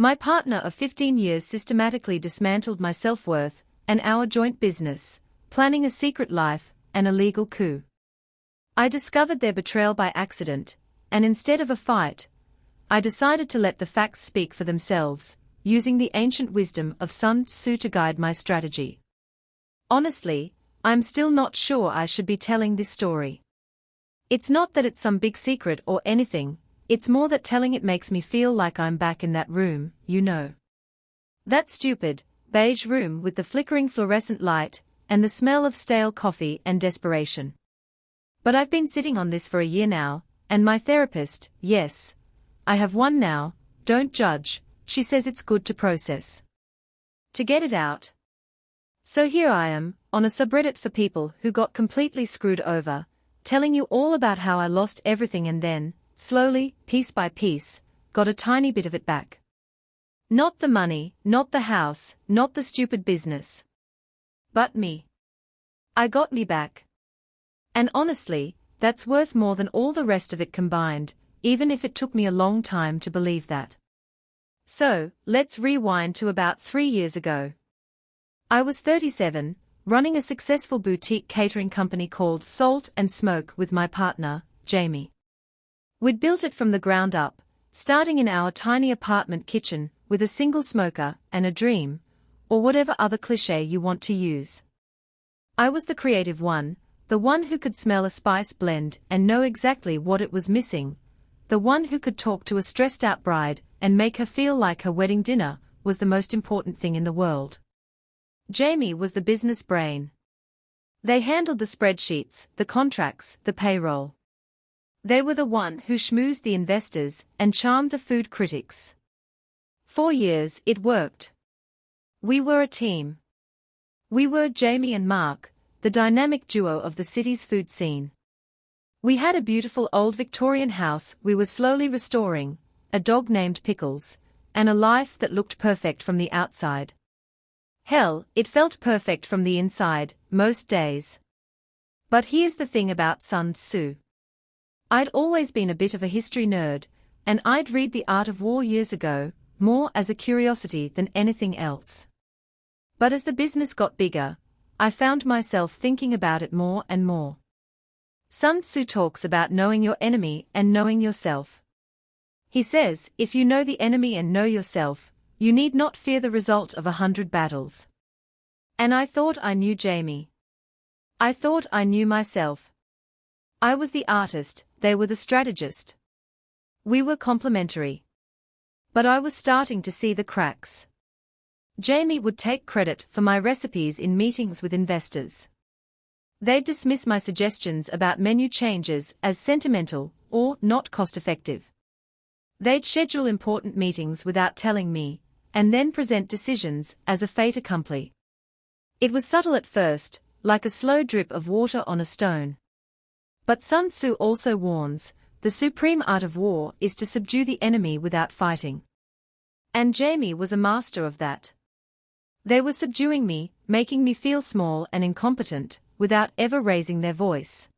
My partner of 15 years systematically dismantled my self-worth and our joint business, planning a secret life and a legal coup. I discovered their betrayal by accident, and instead of a fight, I decided to let the facts speak for themselves, using the ancient wisdom of Sun Tzu to guide my strategy. Honestly, I'm still not sure I should be telling this story. It's not that it's some big secret or anything, it's more that telling it makes me feel like I'm back in that room, you know. That stupid, beige room with the flickering fluorescent light, and the smell of stale coffee and desperation. But I've been sitting on this for a year now, and my therapist, yes, I have one now, don't judge, she says it's good to process. To get it out. So here I am, on a subreddit for people who got completely screwed over, telling you all about how I lost everything and then, slowly, piece by piece, got a tiny bit of it back. Not the money, not the house, not the stupid business. But me. I got me back. And honestly, that's worth more than all the rest of it combined, even if it took me a long time to believe that. So, let's rewind to about 3 years ago. I was 37, running a successful boutique catering company called Salt and Smoke with my partner, Jamie. We'd built it from the ground up, starting in our tiny apartment kitchen, with a single smoker and a dream, or whatever other cliché you want to use. I was the creative one, the one who could smell a spice blend and know exactly what it was missing, the one who could talk to a stressed-out bride and make her feel like her wedding dinner was the most important thing in the world. Jamie was the business brain. They handled the spreadsheets, the contracts, the payroll. They were the one who schmoozed the investors and charmed the food critics. 4 years it worked. We were a team. We were Jamie and Mark, the dynamic duo of the city's food scene. We had a beautiful old Victorian house we were slowly restoring, a dog named Pickles, and a life that looked perfect from the outside. Hell, it felt perfect from the inside, most days. But here's the thing about Sun Tzu. I'd always been a bit of a history nerd, and I'd read The Art of War years ago, more as a curiosity than anything else. But as the business got bigger, I found myself thinking about it more and more. Sun Tzu talks about knowing your enemy and knowing yourself. He says, if you know the enemy and know yourself, you need not fear the result of 100 battles. And I thought I knew Jamie. I thought I knew myself. I was the artist, they were the strategist. We were complementary. But I was starting to see the cracks. Jamie would take credit for my recipes in meetings with investors. They'd dismiss my suggestions about menu changes as sentimental or not cost-effective. They'd schedule important meetings without telling me, and then present decisions as a fait accompli. It was subtle at first, like a slow drip of water on a stone. But Sun Tzu also warns, the supreme art of war is to subdue the enemy without fighting. And Jamie was a master of that. They were subduing me, making me feel small and incompetent, without ever raising their voice.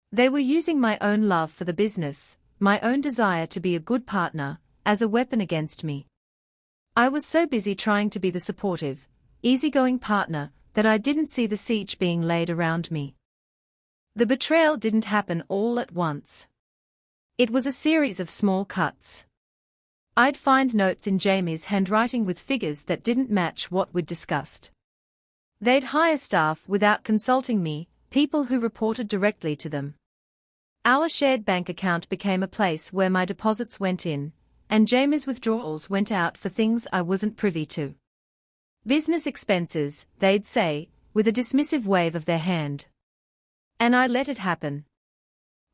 They were using my own love for the business, my own desire to be a good partner, as a weapon against me. I was so busy trying to be the supportive, easygoing partner that I didn't see the siege being laid around me. The betrayal didn't happen all at once. It was a series of small cuts. I'd find notes in Jamie's handwriting with figures that didn't match what we'd discussed. They'd hire staff without consulting me, people who reported directly to them. Our shared bank account became a place where my deposits went in, and Jamie's withdrawals went out for things I wasn't privy to. Business expenses, they'd say, with a dismissive wave of their hand. And I let it happen.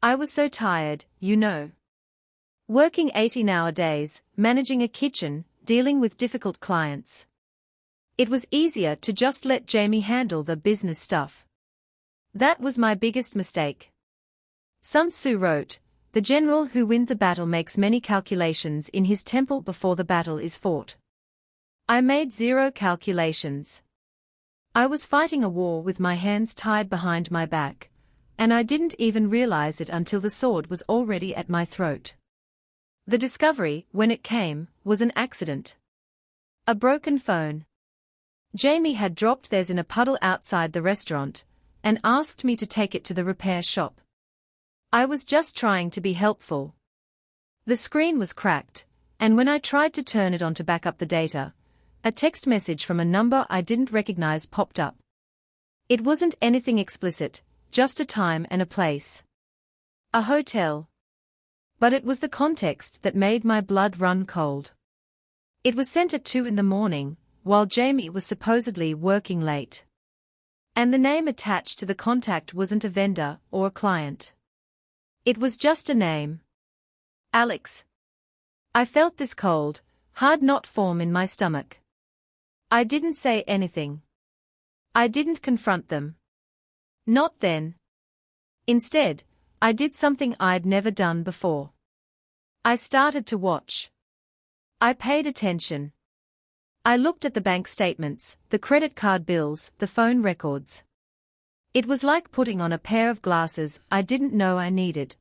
I was so tired, you know. Working 18-hour days, managing a kitchen, dealing with difficult clients. It was easier to just let Jamie handle the business stuff. That was my biggest mistake. Sun Tzu wrote, "The general who wins a battle makes many calculations in his temple before the battle is fought." I made 0 calculations. I was fighting a war with my hands tied behind my back, and I didn't even realize it until the sword was already at my throat. The discovery, when it came, was an accident. A broken phone. Jamie had dropped theirs in a puddle outside the restaurant, and asked me to take it to the repair shop. I was just trying to be helpful. The screen was cracked, and when I tried to turn it on to back up the data, a text message from a number I didn't recognize popped up. It wasn't anything explicit, just a time and a place. A hotel. But it was the context that made my blood run cold. It was sent at 2 a.m, while Jamie was supposedly working late. And the name attached to the contact wasn't a vendor or a client. It was just a name. Alex. I felt this cold, hard knot form in my stomach. I didn't say anything. I didn't confront them. Not then. Instead, I did something I'd never done before. I started to watch. I paid attention. I looked at the bank statements, the credit card bills, the phone records. It was like putting on a pair of glasses I didn't know I needed.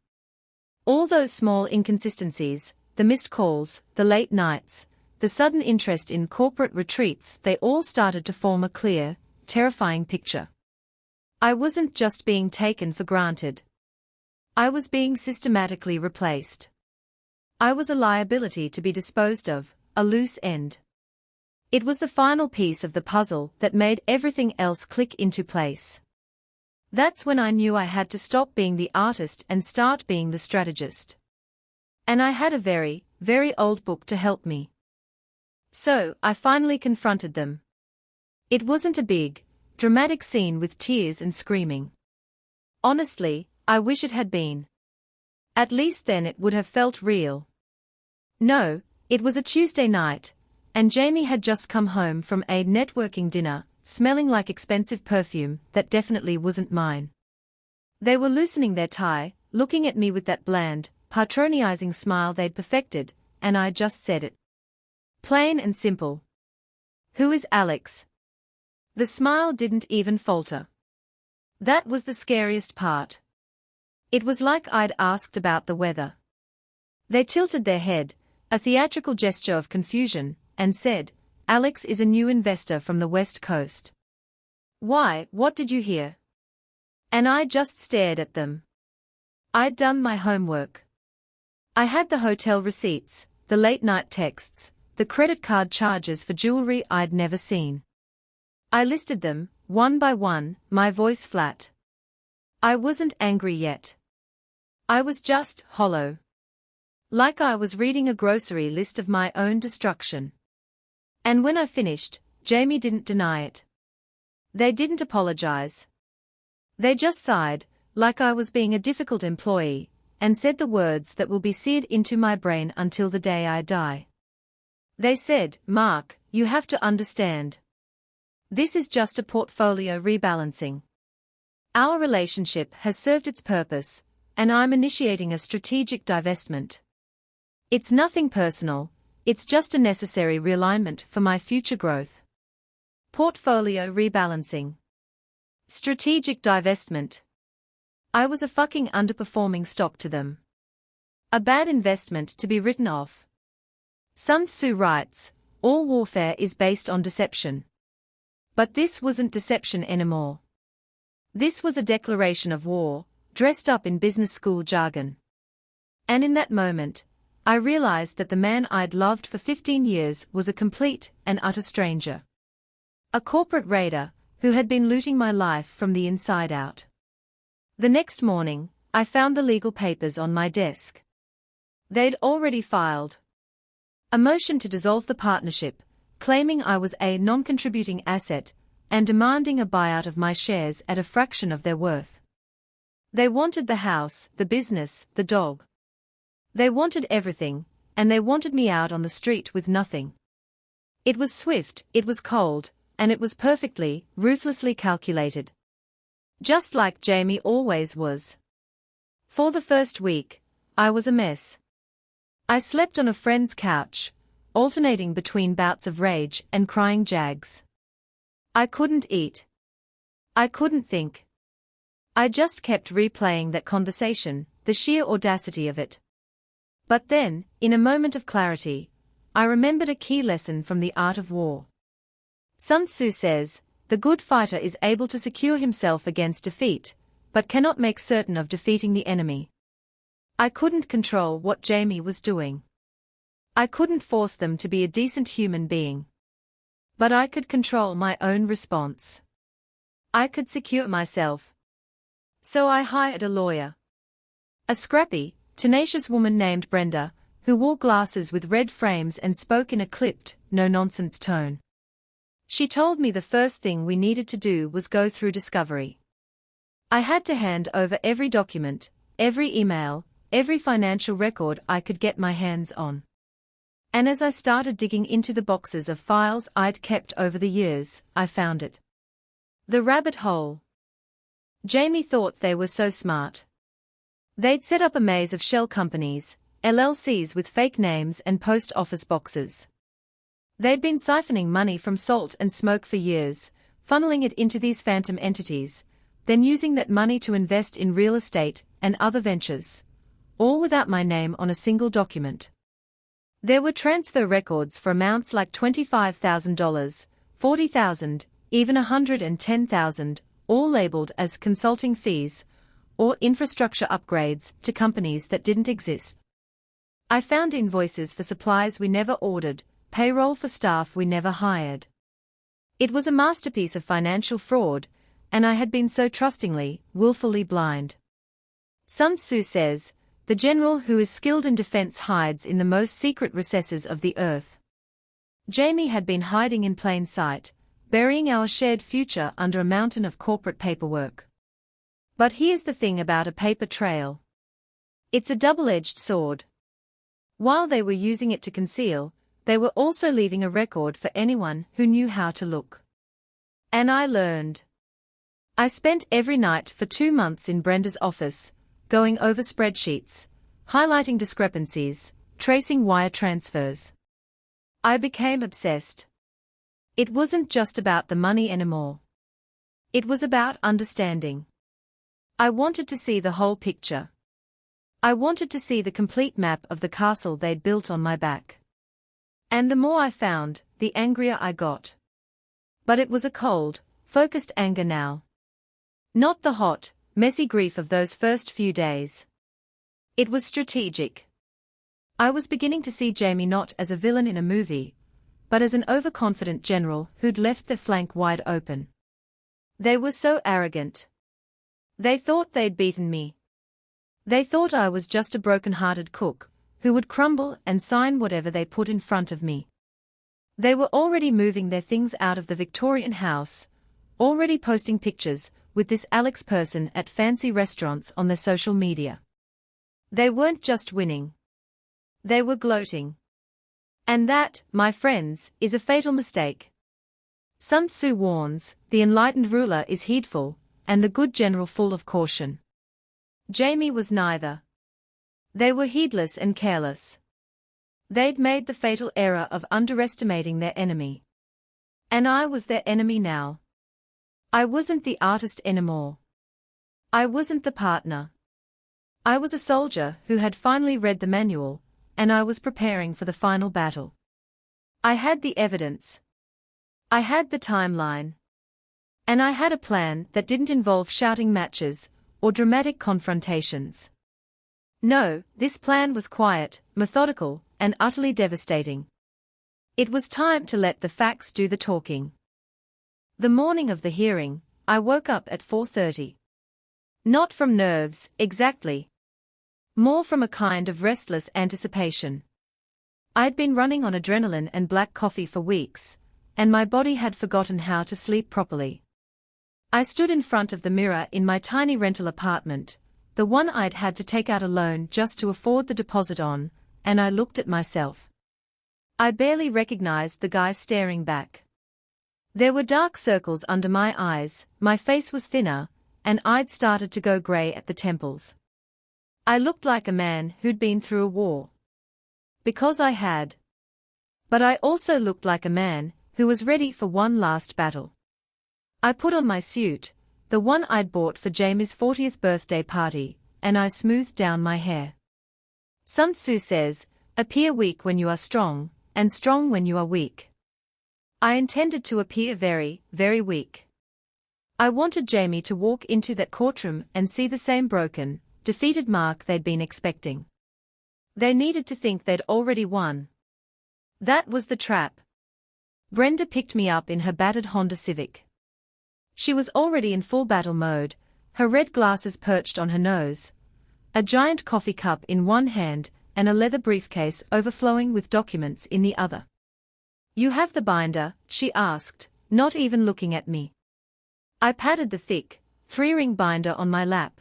All those small inconsistencies, the missed calls, the late nights, the sudden interest in corporate retreats, they all started to form a clear, terrifying picture. I wasn't just being taken for granted. I was being systematically replaced. I was a liability to be disposed of, a loose end. It was the final piece of the puzzle that made everything else click into place. That's when I knew I had to stop being the artist and start being the strategist. And I had a very, very old book to help me. So, I finally confronted them. It wasn't a big, dramatic scene with tears and screaming. Honestly, I wish it had been. At least then it would have felt real. No, it was a Tuesday night, and Jamie had just come home from a networking dinner, smelling like expensive perfume that definitely wasn't mine. They were loosening their tie, looking at me with that bland, patronizing smile they'd perfected, and I just said it. Plain and simple. Who is Alex? The smile didn't even falter. That was the scariest part. It was like I'd asked about the weather. They tilted their head, a theatrical gesture of confusion, and said, Alex is a new investor from the West Coast. Why, what did you hear? And I just stared at them. I'd done my homework. I had the hotel receipts, the late-night texts, the credit card charges for jewelry I'd never seen. I listed them, one by one, my voice flat. I wasn't angry yet. I was just hollow. Like I was reading a grocery list of my own destruction. And when I finished, Jamie didn't deny it. They didn't apologize. They just sighed, like I was being a difficult employee, and said the words that will be seared into my brain until the day I die. They said, Mark, you have to understand. This is just a portfolio rebalancing. Our relationship has served its purpose, and I'm initiating a strategic divestment. It's nothing personal, it's just a necessary realignment for my future growth. Portfolio rebalancing. Strategic divestment. I was a fucking underperforming stock to them. A bad investment to be written off. Sun Tzu writes, all warfare is based on deception. But this wasn't deception anymore. This was a declaration of war, dressed up in business school jargon. And in that moment, I realized that the man I'd loved for 15 years was a complete and utter stranger. A corporate raider, who had been looting my life from the inside out. The next morning, I found the legal papers on my desk. They'd already filed a motion to dissolve the partnership, claiming I was a non-contributing asset, and demanding a buyout of my shares at a fraction of their worth. They wanted the house, the business, the dog. They wanted everything, and they wanted me out on the street with nothing. It was swift, it was cold, and it was perfectly, ruthlessly calculated. Just like Jamie always was. For the first week, I was a mess. I slept on a friend's couch, alternating between bouts of rage and crying jags. I couldn't eat. I couldn't think. I just kept replaying that conversation, the sheer audacity of it. But then, in a moment of clarity, I remembered a key lesson from the art of war. Sun Tzu says, "The good fighter is able to secure himself against defeat, but cannot make certain of defeating the enemy." I couldn't control what Jamie was doing. I couldn't force them to be a decent human being. But I could control my own response. I could secure myself. So I hired a lawyer. A scrappy, tenacious woman named Brenda, who wore glasses with red frames and spoke in a clipped, no-nonsense tone. She told me the first thing we needed to do was go through discovery. I had to hand over every document, every email, every financial record I could get my hands on. And as I started digging into the boxes of files I'd kept over the years, I found it. The rabbit hole. Jamie thought they were so smart. They'd set up a maze of shell companies, LLCs with fake names and post office boxes. They'd been siphoning money from salt and smoke for years, funneling it into these phantom entities, then using that money to invest in real estate and other ventures, all without my name on a single document. There were transfer records for amounts like $25,000, $40,000, even $110,000, all labeled as consulting fees or infrastructure upgrades to companies that didn't exist. I found invoices for supplies we never ordered, payroll for staff we never hired. It was a masterpiece of financial fraud, and I had been so trustingly, willfully blind. Sun Tzu says, "The general who is skilled in defense hides in the most secret recesses of the earth." Jamie had been hiding in plain sight, burying our shared future under a mountain of corporate paperwork. But here's the thing about a paper trail. It's a double-edged sword. While they were using it to conceal, they were also leaving a record for anyone who knew how to look. And I learned. I spent every night for 2 months in Brenda's office, going over spreadsheets, highlighting discrepancies, tracing wire transfers. I became obsessed. It wasn't just about the money anymore. It was about understanding. I wanted to see the whole picture. I wanted to see the complete map of the castle they'd built on my back. And the more I found, the angrier I got. But it was a cold, focused anger now. Not the hot, messy grief of those first few days. It was strategic. I was beginning to see Jamie not as a villain in a movie, but as an overconfident general who'd left their flank wide open. They were so arrogant. They thought they'd beaten me. They thought I was just a broken-hearted cook, who would crumble and sign whatever they put in front of me. They were already moving their things out of the Victorian house, already posting pictures with this Alex person at fancy restaurants on their social media. They weren't just winning. They were gloating. And that, my friends, is a fatal mistake. Sun Tzu warns, the enlightened ruler is heedful, and the good general full of caution. Jamie was neither. They were heedless and careless. They'd made the fatal error of underestimating their enemy. And I was their enemy now. I wasn't the artist anymore. I wasn't the partner. I was a soldier who had finally read the manual, and I was preparing for the final battle. I had the evidence. I had the timeline. And I had a plan that didn't involve shouting matches or dramatic confrontations. No, this plan was quiet, methodical, and utterly devastating. It was time to let the facts do the talking. The morning of the hearing, I woke up at 4:30. Not from nerves, exactly. More from a kind of restless anticipation. I'd been running on adrenaline and black coffee for weeks, and my body had forgotten how to sleep properly. I stood in front of the mirror in my tiny rental apartment, the one I'd had to take out a loan just to afford the deposit on, and I looked at myself. I barely recognized the guy staring back. There were dark circles under my eyes, my face was thinner, and I'd started to go grey at the temples. I looked like a man who'd been through a war. Because I had. But I also looked like a man who was ready for one last battle. I put on my suit, the one I'd bought for Jamie's 40th birthday party, and I smoothed down my hair. Sun Tzu says, appear weak when you are strong, and strong when you are weak. I intended to appear very, very weak. I wanted Jamie to walk into that courtroom and see the same broken, defeated Mark they'd been expecting. They needed to think they'd already won. That was the trap. Brenda picked me up in her battered Honda Civic. She was already in full battle mode, her red glasses perched on her nose, a giant coffee cup in one hand and a leather briefcase overflowing with documents in the other. You have the binder, she asked, not even looking at me. I patted the thick, three-ring binder on my lap.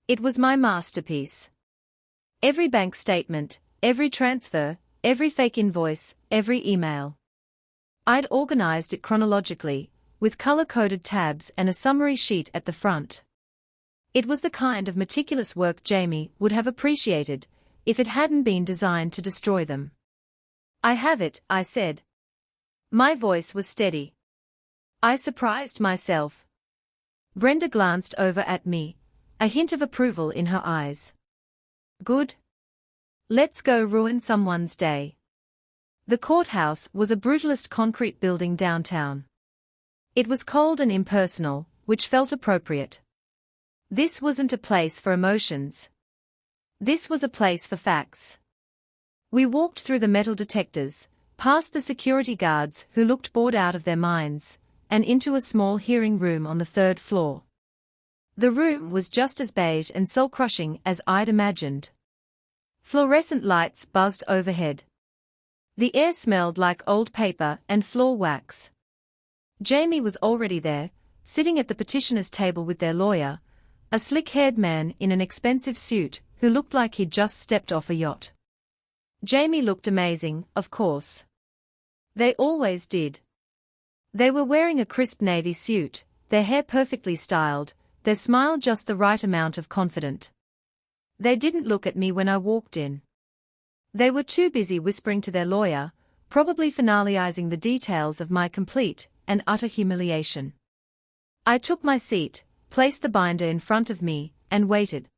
It was my masterpiece. Every bank statement, every transfer, every fake invoice, every email. I'd organized it chronologically, with color-coded tabs and a summary sheet at the front. It was the kind of meticulous work Jamie would have appreciated if it hadn't been designed to destroy them. I have it, I said. My voice was steady. I surprised myself. Brenda glanced over at me, a hint of approval in her eyes. Good. Let's go ruin someone's day. The courthouse was a brutalist concrete building downtown. It was cold and impersonal, which felt appropriate. This wasn't a place for emotions. This was a place for facts. We walked through the metal detectors, past the security guards who looked bored out of their minds, and into a small hearing room on the third floor. The room was just as beige and soul-crushing as I'd imagined. Fluorescent lights buzzed overhead. The air smelled like old paper and floor wax. Jamie was already there, sitting at the petitioner's table with their lawyer, a slick-haired man in an expensive suit who looked like he'd just stepped off a yacht. Jamie looked amazing, of course. They always did. They were wearing a crisp navy suit, their hair perfectly styled, their smile just the right amount of confident. They didn't look at me when I walked in. They were too busy whispering to their lawyer, probably finalizing the details of my complete and utter humiliation. I took my seat, placed the binder in front of me, and waited.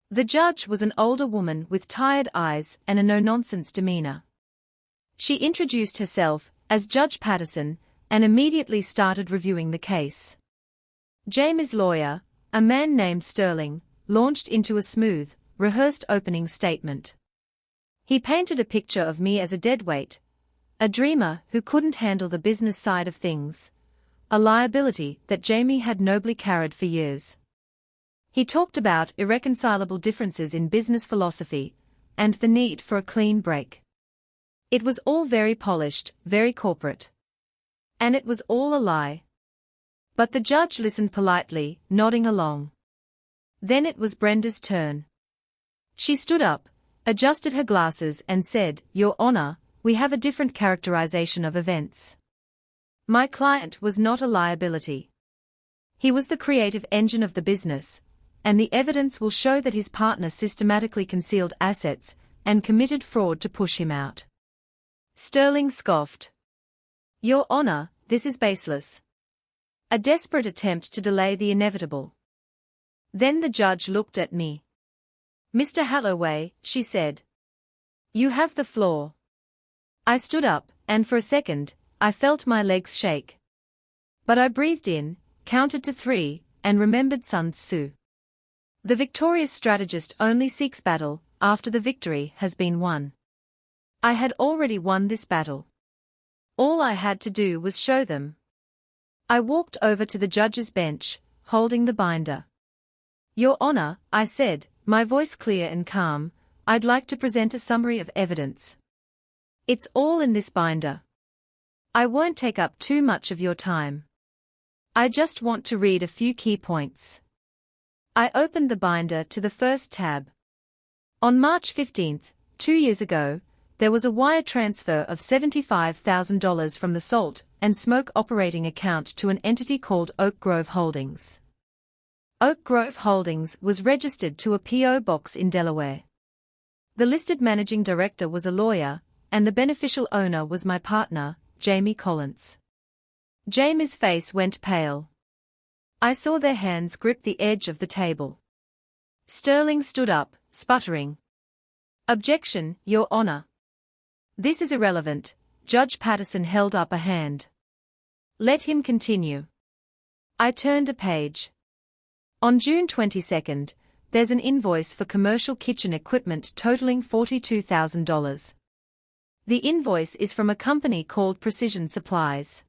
The judge was an older woman with tired eyes and a no-nonsense demeanor. She introduced herself as Judge Patterson and immediately started reviewing the case. Jamie's lawyer, a man named Sterling, launched into a smooth, rehearsed opening statement. He painted a picture of me as a deadweight, a dreamer who couldn't handle the business side of things, a liability that Jamie had nobly carried for years. He talked about irreconcilable differences in business philosophy and the need for a clean break. It was all very polished, very corporate. And it was all a lie. But the judge listened politely, nodding along. Then it was Brenda's turn. She stood up, adjusted her glasses and said, "Your Honor, we have a different characterization of events. My client was not a liability. He was the creative engine of the business, and the evidence will show that his partner systematically concealed assets and committed fraud to push him out." Sterling scoffed. "Your Honor, this is baseless. A desperate attempt to delay the inevitable." Then the judge looked at me. "Mr. Holloway," she said. "You have the floor." I stood up, and for a second, I felt my legs shake. But I breathed in, counted to 3, and remembered Sun Tzu. The victorious strategist only seeks battle after the victory has been won. I had already won this battle. All I had to do was show them. I walked over to the judge's bench, holding the binder. "Your Honor," I said, my voice clear and calm, "I'd like to present a summary of evidence. It's all in this binder. I won't take up too much of your time. I just want to read a few key points." I opened the binder to the first tab. On March 15, 2 years ago, there was a wire transfer of $75,000 from the Salt and Smoke operating account to an entity called Oak Grove Holdings. Oak Grove Holdings was registered to a P.O. box in Delaware. The listed managing director was a lawyer, and the beneficial owner was my partner, Jamie Collins. Jamie's face went pale. I saw their hands grip the edge of the table. Sterling stood up, sputtering. Objection, Your Honor. This is irrelevant. Judge Patterson held up a hand. Let him continue. I turned a page. On June 22, there's an invoice for commercial kitchen equipment totaling $42,000. The invoice is from a company called Precision Supplies.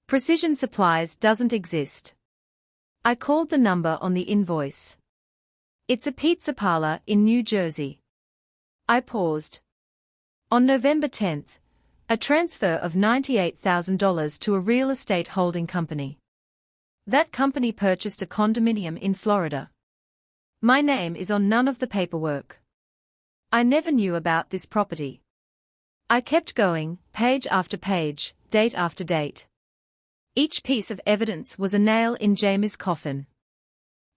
Precision Supplies doesn't exist. I called the number on the invoice. It's a pizza parlor in New Jersey. I paused. On November 10, a transfer of $98,000 to a real estate holding company. That company purchased a condominium in Florida. My name is on none of the paperwork. I never knew about this property. I kept going, page after page, date after date. Each piece of evidence was a nail in Jamie's coffin.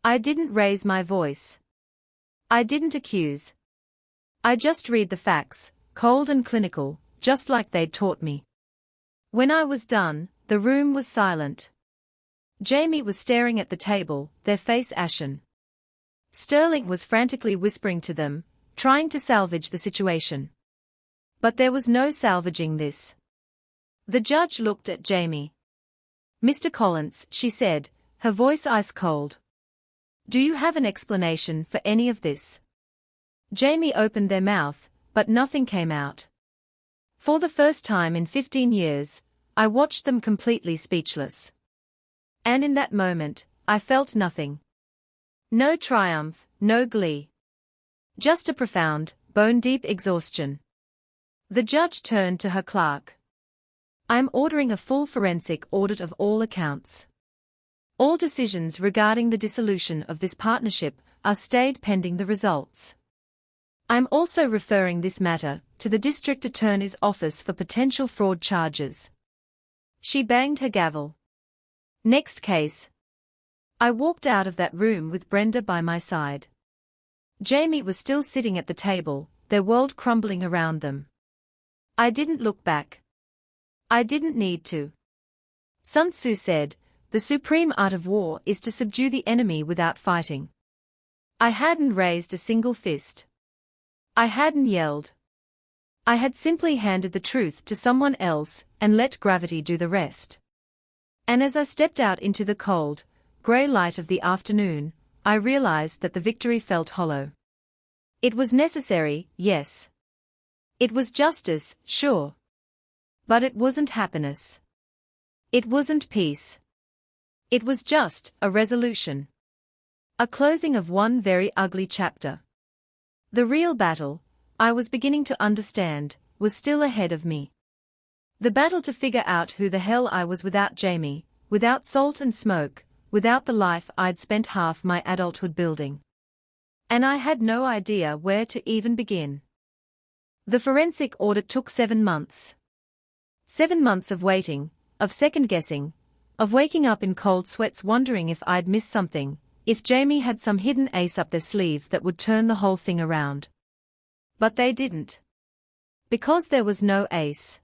I didn't raise my voice. I didn't accuse. I just read the facts, cold and clinical, just like they'd taught me. When I was done, the room was silent. Jamie was staring at the table, their face ashen. Sterling was frantically whispering to them, trying to salvage the situation. But there was no salvaging this. The judge looked at Jamie. Mr. Collins, she said, her voice ice cold. Do you have an explanation for any of this? Jamie opened their mouth, but nothing came out. For the first time in 15 years, I watched them completely speechless. And in that moment, I felt nothing. No triumph, no glee. Just a profound, bone-deep exhaustion. The judge turned to her clerk. I am ordering a full forensic audit of all accounts. All decisions regarding the dissolution of this partnership are stayed pending the results. I am also referring this matter to the District Attorney's Office for potential fraud charges. She banged her gavel. Next case. I walked out of that room with Brenda by my side. Jamie was still sitting at the table, their world crumbling around them. I didn't look back. I didn't need to. Sun Tzu said, the supreme art of war is to subdue the enemy without fighting. I hadn't raised a single fist. I hadn't yelled. I had simply handed the truth to someone else and let gravity do the rest. And as I stepped out into the cold, grey light of the afternoon, I realized that the victory felt hollow. It was necessary, yes. It was justice, sure. But it wasn't happiness. It wasn't peace. It was just a resolution. A closing of one very ugly chapter. The real battle, I was beginning to understand, was still ahead of me. The battle to figure out who the hell I was without Jamie, without Salt and Smoke, without the life I'd spent half my adulthood building. And I had no idea where to even begin. The forensic audit took 7 months. 7 months of waiting, of second-guessing, of waking up in cold sweats wondering if I'd missed something, if Jamie had some hidden ace up their sleeve that would turn the whole thing around. But they didn't. Because there was no ace.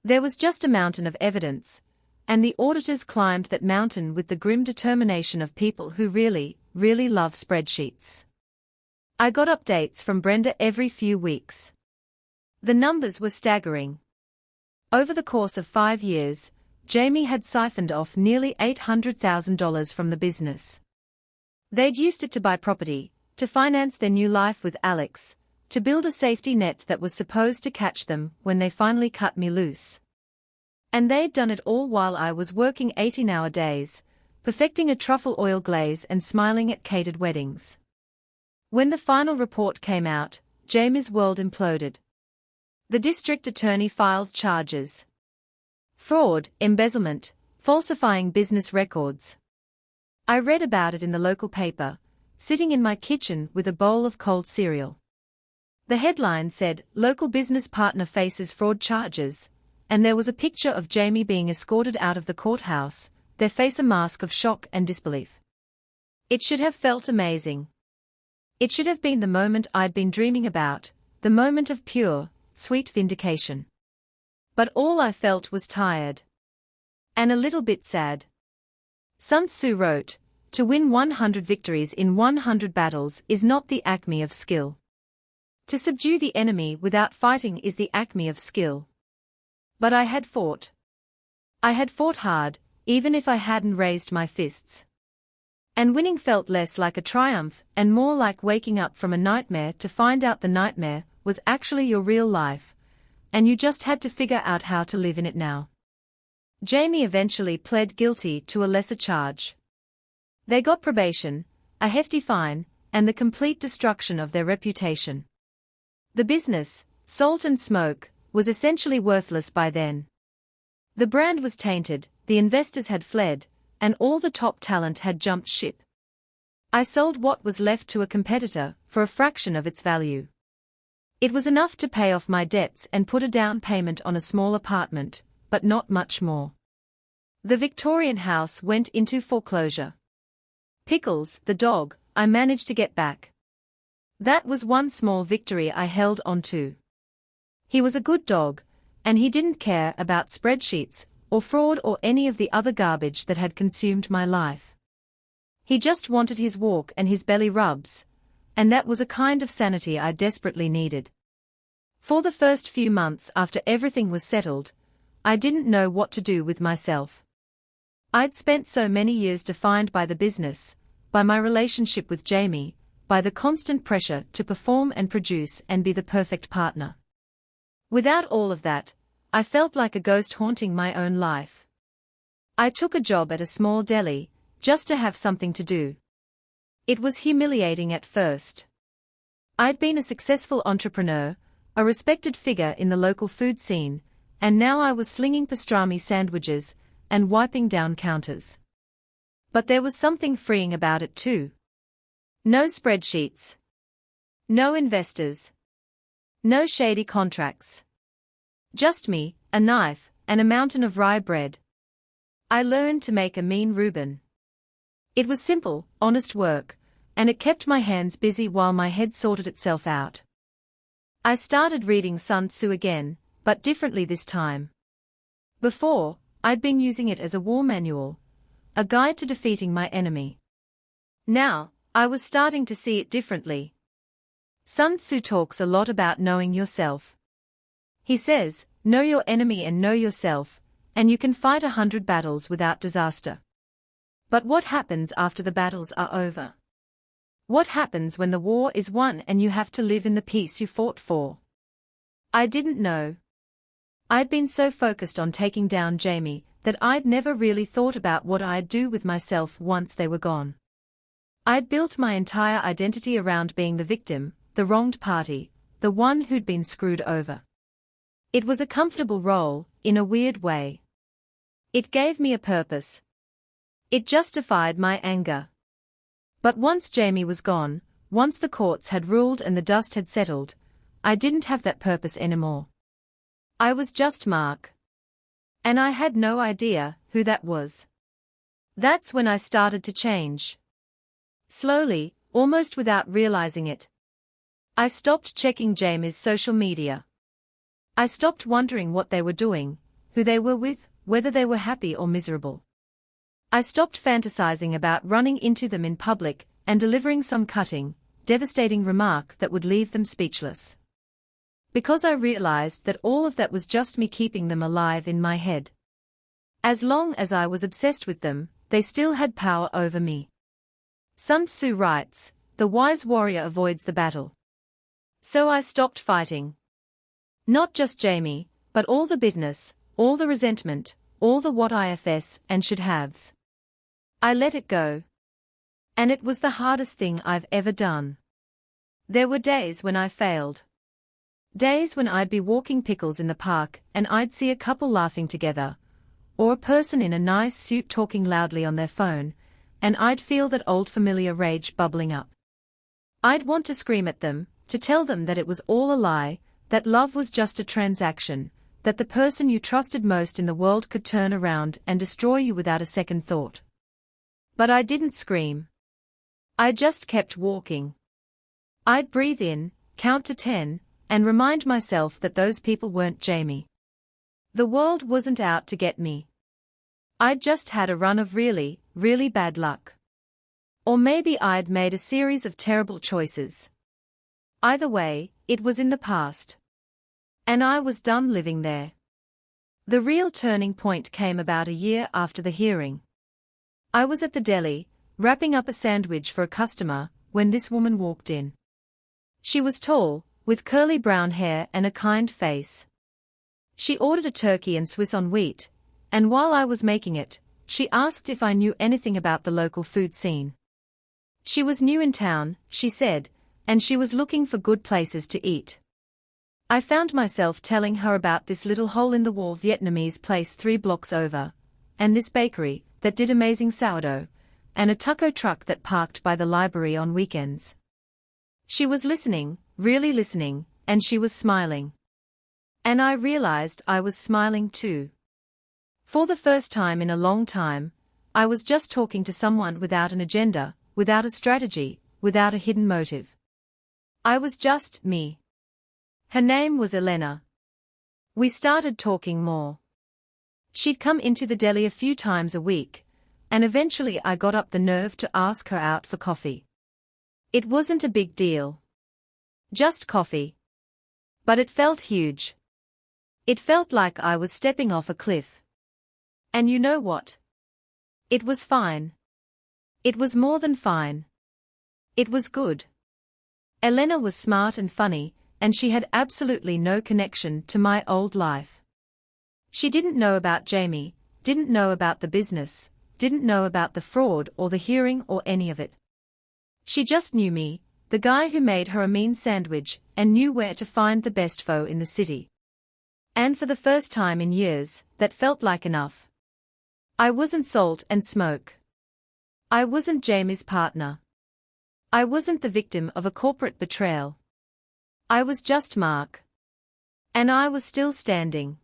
There was just a mountain of evidence, and the auditors climbed that mountain with the grim determination of people who really, really love spreadsheets. I got updates from Brenda every few weeks. The numbers were staggering. Over the course of 5 years, Jamie had siphoned off nearly $800,000 from the business. They'd used it to buy property, to finance their new life with Alex, to build a safety net that was supposed to catch them when they finally cut me loose. And they'd done it all while I was working 18-hour days, perfecting a truffle oil glaze and smiling at catered weddings. When the final report came out, Jamie's world imploded. The district attorney filed charges. Fraud, embezzlement, falsifying business records. I read about it in the local paper, sitting in my kitchen with a bowl of cold cereal. The headline said, "Local business partner faces fraud charges," and there was a picture of Jamie being escorted out of the courthouse, their face a mask of shock and disbelief. It should have felt amazing. It should have been the moment I'd been dreaming about, the moment of pure, sweet vindication. But all I felt was tired. And a little bit sad. Sun Tzu wrote, "To win 100 victories in 100 battles is not the acme of skill. To subdue the enemy without fighting is the acme of skill. But I had fought. I had fought hard, even if I hadn't raised my fists. And winning felt less like a triumph and more like waking up from a nightmare to find out the nightmare was actually your real life, and you just had to figure out how to live in it now. Jamie eventually pled guilty to a lesser charge. They got probation, a hefty fine, and the complete destruction of their reputation. The business, Salt and Smoke, was essentially worthless by then. The brand was tainted, the investors had fled, and all the top talent had jumped ship. I sold what was left to a competitor for a fraction of its value. It was enough to pay off my debts and put a down payment on a small apartment, but not much more. The Victorian house went into foreclosure. Pickles, the dog, I managed to get back. That was one small victory I held on to. He was a good dog, and he didn't care about spreadsheets, or fraud or any of the other garbage that had consumed my life. He just wanted his walk and his belly rubs, and that was a kind of sanity I desperately needed. For the first few months after everything was settled, I didn't know what to do with myself. I'd spent so many years defined by the business, by my relationship with Jamie, by the constant pressure to perform and produce and be the perfect partner. Without all of that, I felt like a ghost haunting my own life. I took a job at a small deli, just to have something to do. It was humiliating at first. I'd been a successful entrepreneur, a respected figure in the local food scene, and now I was slinging pastrami sandwiches and wiping down counters. But there was something freeing about it too. No spreadsheets. No investors. No shady contracts. Just me, a knife, and a mountain of rye bread. I learned to make a mean Reuben. It was simple, honest work, and it kept my hands busy while my head sorted itself out. I started reading Sun Tzu again, but differently this time. Before, I'd been using it as a war manual, a guide to defeating my enemy. Now, I was starting to see it differently. Sun Tzu talks a lot about knowing yourself. He says, know your enemy and know yourself, and you can fight 100 battles without disaster. But what happens after the battles are over? What happens when the war is won and you have to live in the peace you fought for? I didn't know. I'd been so focused on taking down Jamie that I'd never really thought about what I'd do with myself once they were gone. I'd built my entire identity around being the victim, the wronged party, the one who'd been screwed over. It was a comfortable role, in a weird way. It gave me a purpose. It justified my anger. But once Jamie was gone, once the courts had ruled and the dust had settled, I didn't have that purpose anymore. I was just Mark. And I had no idea who that was. That's when I started to change. Slowly, almost without realizing it. I stopped checking Jamie's social media. I stopped wondering what they were doing, who they were with, whether they were happy or miserable. I stopped fantasizing about running into them in public and delivering some cutting, devastating remark that would leave them speechless. Because I realized that all of that was just me keeping them alive in my head. As long as I was obsessed with them, they still had power over me. Sun Tzu writes, the wise warrior avoids the battle. So I stopped fighting. Not just Jamie, but all the bitterness, all the resentment, all the what ifs and should haves. I let it go. And it was the hardest thing I've ever done. There were days when I failed. Days when I'd be walking Pickles in the park and I'd see a couple laughing together, or a person in a nice suit talking loudly on their phone, and I'd feel that old familiar rage bubbling up. I'd want to scream at them, to tell them that it was all a lie, that love was just a transaction, that the person you trusted most in the world could turn around and destroy you without a second thought. But I didn't scream. I just kept walking. I'd breathe in, count to 10, and remind myself that those people weren't Jamie. The world wasn't out to get me. I'd just had a run of really, really bad luck. Or maybe I'd made a series of terrible choices. Either way, it was in the past. And I was done living there. The real turning point came about a year after the hearing. I was at the deli, wrapping up a sandwich for a customer, when this woman walked in. She was tall, with curly brown hair and a kind face. She ordered a turkey and Swiss on wheat, and while I was making it, she asked if I knew anything about the local food scene. She was new in town, she said, and she was looking for good places to eat. I found myself telling her about this little hole-in-the-wall Vietnamese place 3 blocks over, and this bakery that did amazing sourdough, and a taco truck that parked by the library on weekends. She was listening, really listening, and she was smiling. And I realized I was smiling too. For the first time in a long time, I was just talking to someone without an agenda, without a strategy, without a hidden motive. I was just me. Her name was Elena. We started talking more. She'd come into the deli a few times a week, and eventually I got up the nerve to ask her out for coffee. It wasn't a big deal. Just coffee. But it felt huge. It felt like I was stepping off a cliff. And you know what? It was fine. It was more than fine. It was good. Elena was smart and funny, and she had absolutely no connection to my old life. She didn't know about Jamie, didn't know about the business, didn't know about the fraud or the hearing or any of it. She just knew me, the guy who made her a mean sandwich, and knew where to find the best pho in the city. And for the first time in years, that felt like enough. I wasn't salt and smoke. I wasn't Jamie's partner. I wasn't the victim of a corporate betrayal. I was just Mark. And I was still standing.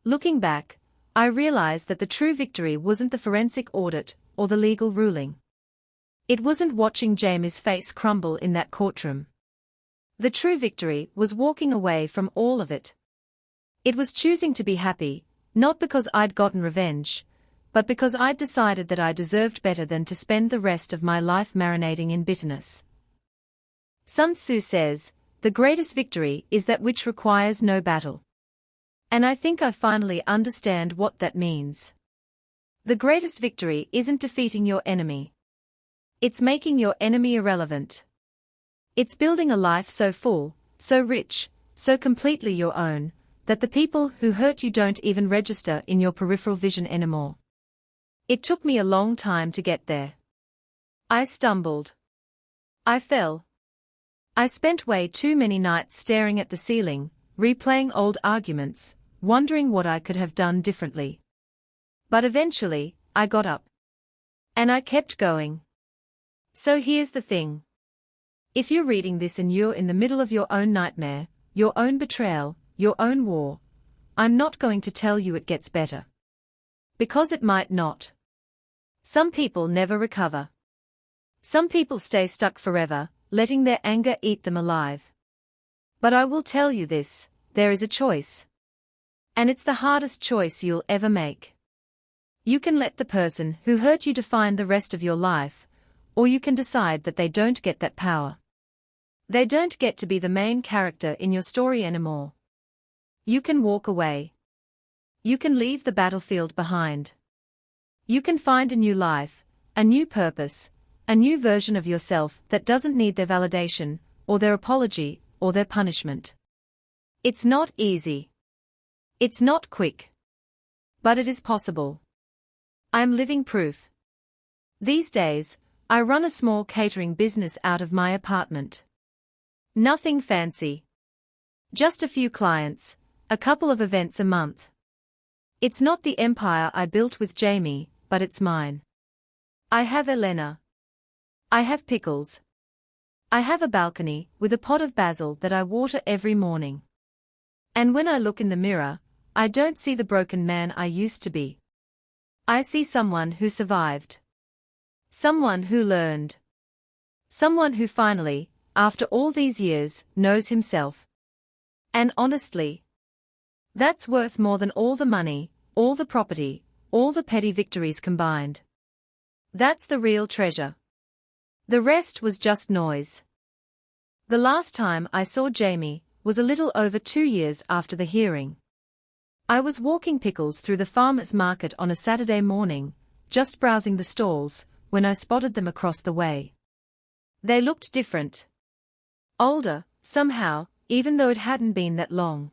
Looking back, I realized that the true victory wasn't the forensic audit or the legal ruling. It wasn't watching Jamie's face crumble in that courtroom. The true victory was walking away from all of it. It was choosing to be happy, not because I'd gotten revenge, but because I'd decided that I deserved better than to spend the rest of my life marinating in bitterness. Sun Tzu says, "The greatest victory is that which requires no battle." And I think I finally understand what that means. The greatest victory isn't defeating your enemy. It's making your enemy irrelevant. It's building a life so full, so rich, so completely your own, that the people who hurt you don't even register in your peripheral vision anymore. It took me a long time to get there. I stumbled. I fell. I spent way too many nights staring at the ceiling, replaying old arguments, wondering what I could have done differently. But eventually, I got up. And I kept going. So here's the thing. If you're reading this and you're in the middle of your own nightmare, your own betrayal, your own war, I'm not going to tell you it gets better. Because it might not. Some people never recover. Some people stay stuck forever, letting their anger eat them alive. But I will tell you this, there is a choice. And it's the hardest choice you'll ever make. You can let the person who hurt you define the rest of your life, or you can decide that they don't get that power. They don't get to be the main character in your story anymore. You can walk away. You can leave the battlefield behind. You can find a new life, a new purpose, a new version of yourself that doesn't need their validation, or their apology, or their punishment. It's not easy. It's not quick. But it is possible. I'm living proof. These days, I run a small catering business out of my apartment. Nothing fancy. Just a few clients, a couple of events a month. It's not the empire I built with Jamie, but it's mine. I have Elena. I have pickles. I have a balcony with a pot of basil that I water every morning. And when I look in the mirror, I don't see the broken man I used to be. I see someone who survived. Someone who learned. Someone who finally, after all these years, knows himself. And honestly, that's worth more than all the money, all the property, all the petty victories combined. That's the real treasure. The rest was just noise. The last time I saw Jamie was a little over 2 years after the hearing. I was walking pickles through the farmer's market on a Saturday morning, just browsing the stalls, when I spotted them across the way. They looked different. Older, somehow, even though it hadn't been that long.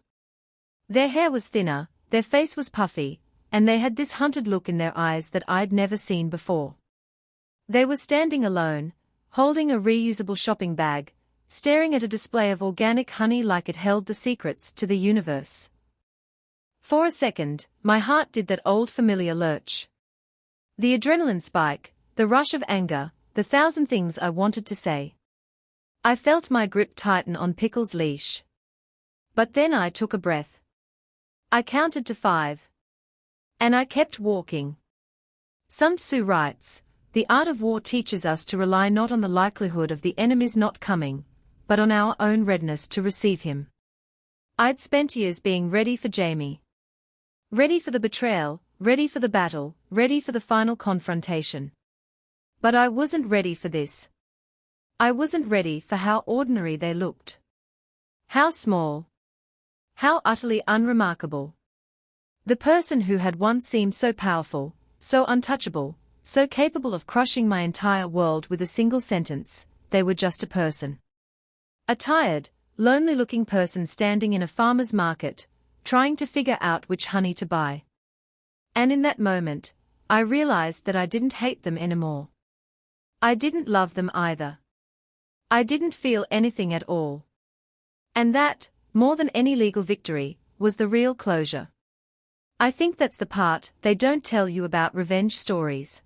Their hair was thinner, their face was puffy, and they had this hunted look in their eyes that I'd never seen before. They were standing alone, holding a reusable shopping bag, staring at a display of organic honey like it held the secrets to the universe. For a second, my heart did that old familiar lurch. The adrenaline spike, the rush of anger, the thousand things I wanted to say. I felt my grip tighten on Pickle's leash. But then I took a breath. I counted to 5. And I kept walking. Sun Tzu writes, "The art of war teaches us to rely not on the likelihood of the enemy's not coming, but on our own readiness to receive him." I'd spent years being ready for Jamie. Ready for the betrayal, ready for the battle, ready for the final confrontation. But I wasn't ready for this. I wasn't ready for how ordinary they looked. How small. How utterly unremarkable. The person who had once seemed so powerful, so untouchable, so capable of crushing my entire world with a single sentence, they were just a person. A tired, lonely-looking person standing in a farmer's market, trying to figure out which honey to buy. And in that moment, I realized that I didn't hate them anymore. I didn't love them either. I didn't feel anything at all. And that, more than any legal victory, was the real closure. I think that's the part they don't tell you about revenge stories.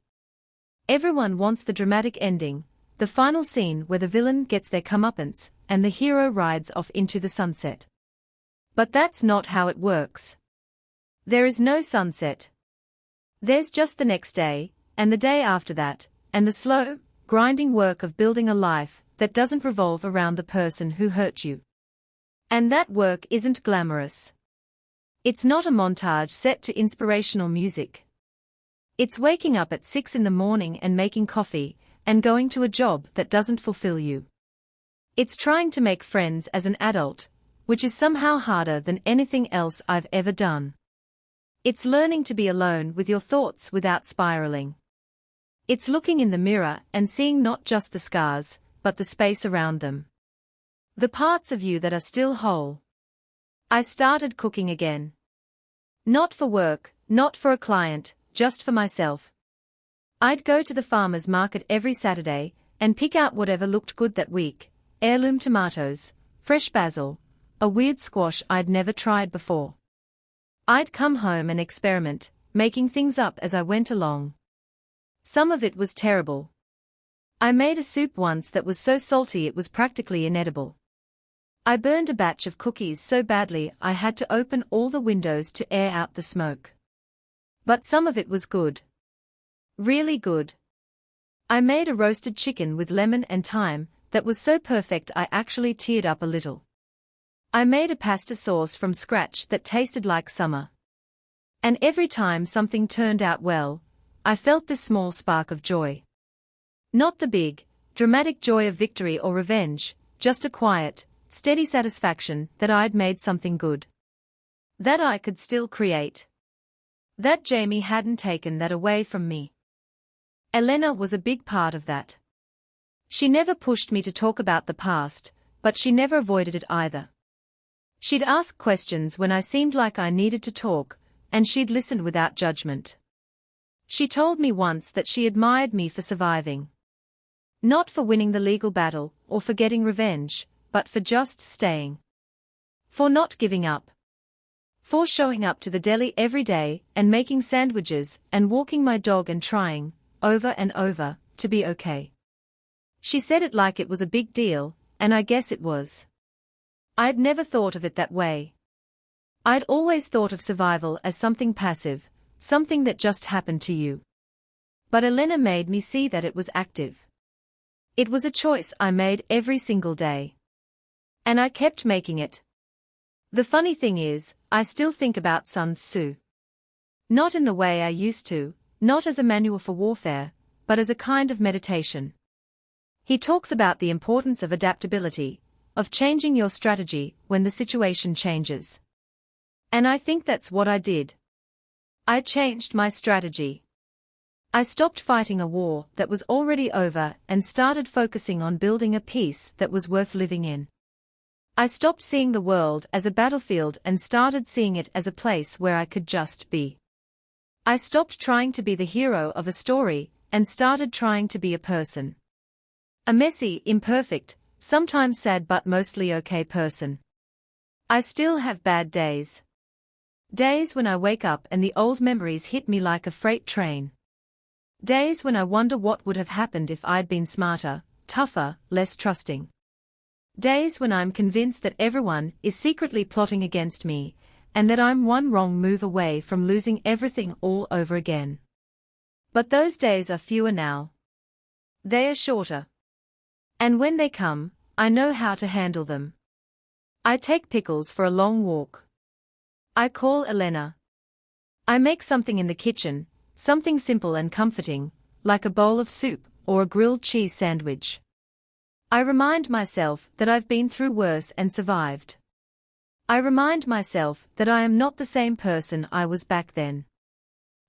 Everyone wants the dramatic ending, the final scene where the villain gets their comeuppance, and the hero rides off into the sunset. But that's not how it works. There is no sunset. There's just the next day, and the day after that, and the slow, grinding work of building a life that doesn't revolve around the person who hurt you. And that work isn't glamorous. It's not a montage set to inspirational music. It's waking up at 6 in the morning and making coffee, and going to a job that doesn't fulfill you. It's trying to make friends as an adult, which is somehow harder than anything else I've ever done. It's learning to be alone with your thoughts without spiraling. It's looking in the mirror and seeing not just the scars, but the space around them. The parts of you that are still whole. I started cooking again. Not for work, not for a client, just for myself. I'd go to the farmer's market every Saturday, and pick out whatever looked good that week: heirloom tomatoes, fresh basil, a weird squash I'd never tried before. I'd come home and experiment, making things up as I went along. Some of it was terrible. I made a soup once that was so salty it was practically inedible. I burned a batch of cookies so badly I had to open all the windows to air out the smoke. But some of it was good. Really good. I made a roasted chicken with lemon and thyme that was so perfect I actually teared up a little. I made a pasta sauce from scratch that tasted like summer. And every time something turned out well, I felt this small spark of joy. Not the big, dramatic joy of victory or revenge, just a quiet, steady satisfaction that I'd made something good. That I could still create. That Jamie hadn't taken that away from me. Elena was a big part of that. She never pushed me to talk about the past, but she never avoided it either. She'd ask questions when I seemed like I needed to talk, and she'd listen without judgment. She told me once that she admired me for surviving. Not for winning the legal battle, or for getting revenge, but for just staying. For not giving up. For showing up to the deli every day, and making sandwiches, and walking my dog and trying, over and over, to be okay. She said it like it was a big deal, and I guess it was. I'd never thought of it that way. I'd always thought of survival as something passive, something that just happened to you. But Elena made me see that it was active. It was a choice I made every single day. And I kept making it. The funny thing is, I still think about Sun Tzu. Not in the way I used to, not as a manual for warfare, but as a kind of meditation. He talks about the importance of adaptability, of changing your strategy when the situation changes. And I think that's what I did. I changed my strategy. I stopped fighting a war that was already over and started focusing on building a peace that was worth living in. I stopped seeing the world as a battlefield and started seeing it as a place where I could just be. I stopped trying to be the hero of a story and started trying to be a person. A messy, imperfect, sometimes sad but mostly okay person. I still have bad days. Days when I wake up and the old memories hit me like a freight train. Days when I wonder what would have happened if I'd been smarter, tougher, less trusting. Days when I'm convinced that everyone is secretly plotting against me, and that I'm one wrong move away from losing everything all over again. But those days are fewer now. They are shorter. And when they come, I know how to handle them. I take Pickles for a long walk. I call Elena. I make something in the kitchen, something simple and comforting, like a bowl of soup or a grilled cheese sandwich. I remind myself that I've been through worse and survived. I remind myself that I am not the same person I was back then.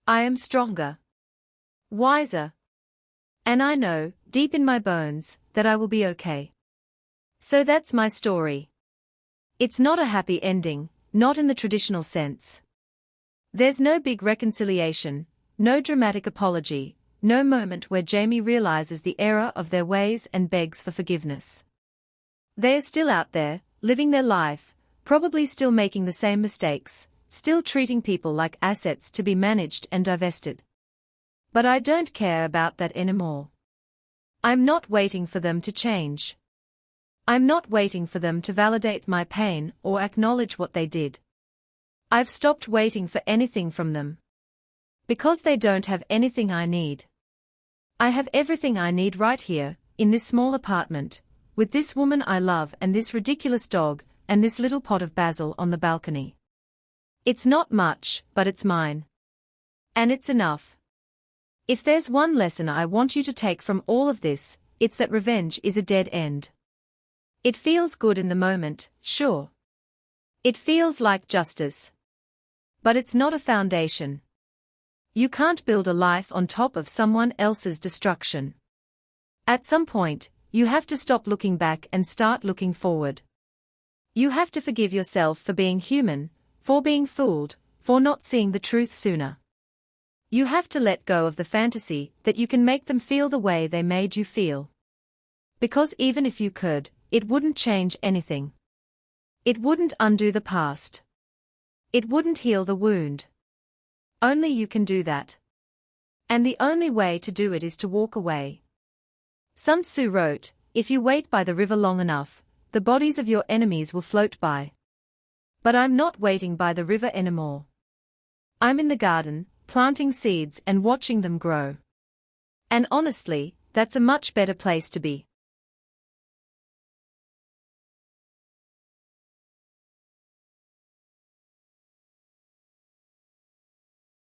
I am stronger, wiser, and I know, deep in my bones, that I will be okay. So that's my story. It's not a happy ending, not in the traditional sense. There's no big reconciliation, no dramatic apology, no moment where Jamie realizes the error of their ways and begs for forgiveness. They are still out there, living their life, probably still making the same mistakes, still treating people like assets to be managed and divested. But I don't care about that anymore. I'm not waiting for them to change. I'm not waiting for them to validate my pain or acknowledge what they did. I've stopped waiting for anything from them. Because they don't have anything I need. I have everything I need right here, in this small apartment, with this woman I love and this ridiculous dog, and this little pot of basil on the balcony. It's not much, but it's mine. And it's enough. If there's one lesson I want you to take from all of this, it's that revenge is a dead end. It feels good in the moment, sure. It feels like justice. But it's not a foundation. You can't build a life on top of someone else's destruction. At some point, you have to stop looking back and start looking forward. You have to forgive yourself for being human, for being fooled, for not seeing the truth sooner. You have to let go of the fantasy that you can make them feel the way they made you feel. Because even if you could, it wouldn't change anything. It wouldn't undo the past. It wouldn't heal the wound. Only you can do that. And the only way to do it is to walk away. Sun Tzu wrote, "If you wait by the river long enough, the bodies of your enemies will float by." But I'm not waiting by the river anymore. I'm in the garden, planting seeds and watching them grow. And honestly, that's a much better place to be.